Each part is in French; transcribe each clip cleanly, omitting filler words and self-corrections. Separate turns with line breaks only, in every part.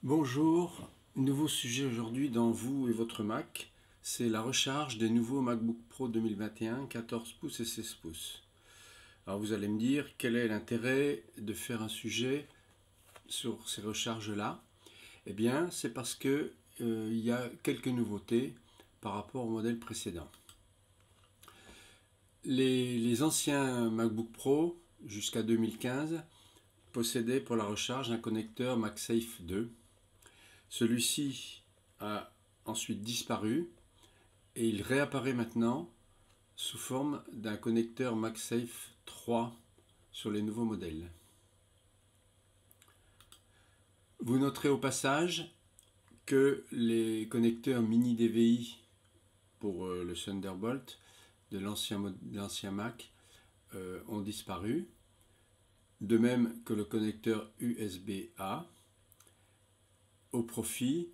Bonjour, nouveau sujet aujourd'hui dans vous et votre Mac, c'est la recharge des nouveaux MacBook Pro 2021, 14 pouces et 16 pouces. Alors vous allez me dire quel est l'intérêt de faire un sujet sur ces recharges-là. Eh bien c'est parce que il y a quelques nouveautés par rapport au modèle précédent. Les anciens MacBook Pro jusqu'à 2015 possédaient pour la recharge un connecteur MagSafe 2. Celui-ci a ensuite disparu et il réapparaît maintenant sous forme d'un connecteur MagSafe 3 sur les nouveaux modèles. Vous noterez au passage que les connecteurs mini DVI pour le Thunderbolt de l'ancien Mac ont disparu, de même que le connecteur USB-A, au profit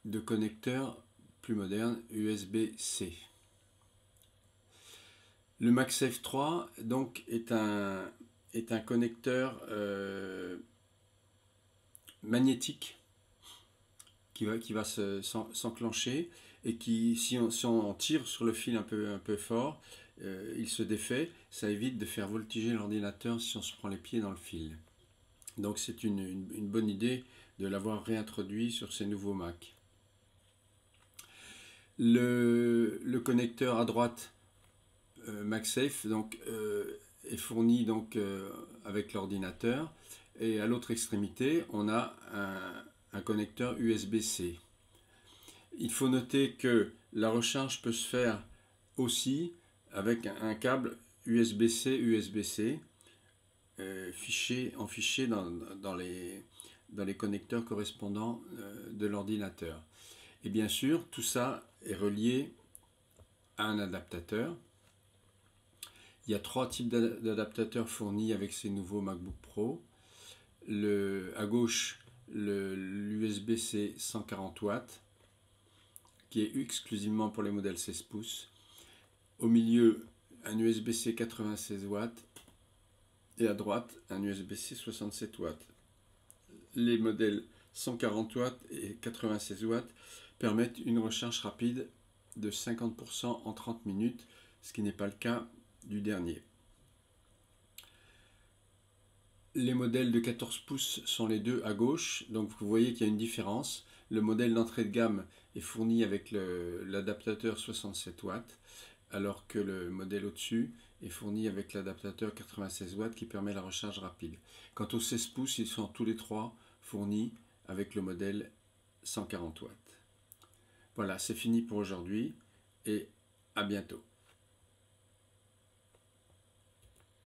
de connecteurs plus modernes USB-C. Le MagSafe 3 donc est un connecteur magnétique qui va s'enclencher et qui, si on tire sur le fil un peu fort, il se défait. Ça évite de faire voltiger l'ordinateur si on se prend les pieds dans le fil. Donc c'est une bonne idée de l'avoir réintroduit sur ces nouveaux Mac. Le connecteur à droite MagSafe est fourni avec l'ordinateur, et à l'autre extrémité on a un connecteur USB-C. Il faut noter que la recharge peut se faire aussi avec un câble USB-C USB-C fiché dans les connecteurs correspondants de l'ordinateur. Et bien sûr, tout ça est relié à un adaptateur. Il y a trois types d'adaptateurs fournis avec ces nouveaux MacBook Pro. À gauche, l'USB-C 140 watts, qui est exclusivement pour les modèles 16 pouces. Au milieu, un USB-C 96 watts. Et à droite, un USB-C 67 watts. Les modèles 140 watts et 96 watts permettent une recharge rapide de 50% en 30 minutes, ce qui n'est pas le cas du dernier. Les modèles de 14 pouces sont les deux à gauche, donc vous voyez qu'il y a une différence. Le modèle d'entrée de gamme est fourni avec l'adaptateur 67 watts, alors que le modèle au-dessus est fourni avec l'adaptateur 96 watts qui permet la recharge rapide. Quant aux 16 pouces, ils sont tous les trois fournis avec le modèle 140 watts. Voilà, c'est fini pour aujourd'hui et à bientôt.